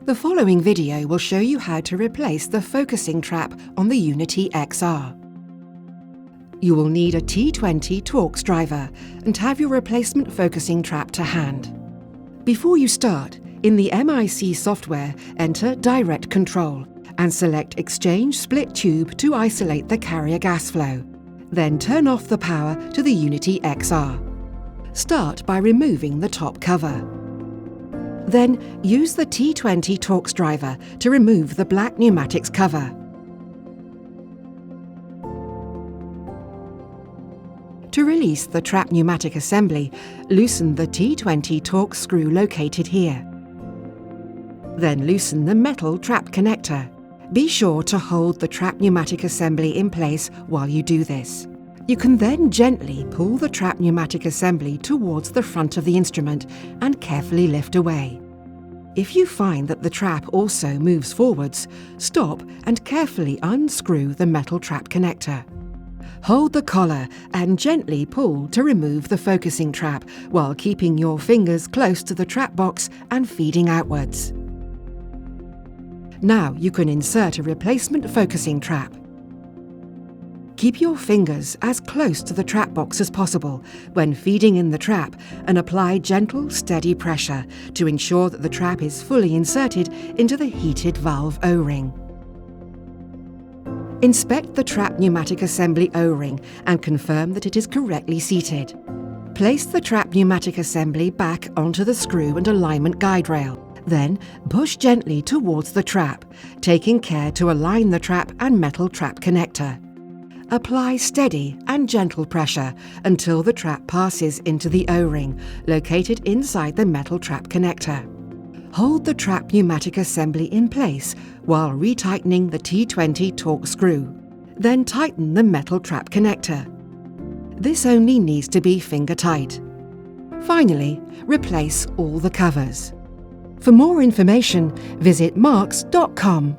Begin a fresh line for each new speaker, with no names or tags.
The following video will show you how to replace the focusing trap on the Unity XR. You will need a T20 Torx driver and have your replacement focusing trap to hand. Before you start, in the MIC software, enter Direct Control and select Exchange Split Tube to isolate the carrier gas flow. Then turn off the power to the Unity XR. Start by removing the top cover. Then use the T20 Torx driver to remove the black pneumatics cover. To release the trap pneumatic assembly, loosen the T20 Torx screw located here. Then loosen the metal trap connector. Be sure to hold the trap pneumatic assembly in place while you do this. You can then gently pull the trap pneumatic assembly towards the front of the instrument and carefully lift away. If you find that the trap also moves forwards, stop and carefully unscrew the metal trap connector. Hold the collar and gently pull to remove the focusing trap while keeping your fingers close to the trap box and feeding outwards. Now you can insert a replacement focusing trap. Keep your fingers as close to the trap box as possible when feeding in the trap and apply gentle, steady pressure to ensure that the trap is fully inserted into the heated valve O-ring. Inspect the trap pneumatic assembly O-ring and confirm that it is correctly seated. Place the trap pneumatic assembly back onto the screw and alignment guide rail. Then push gently towards the trap, taking care to align the trap and metal trap connector. Apply steady and gentle pressure until the trap passes into the O-ring, located inside the metal trap connector. Hold the trap pneumatic assembly in place while retightening the T20 Torx screw. Then tighten the metal trap connector. This only needs to be finger tight. Finally, replace all the covers. For more information, visit marks.com.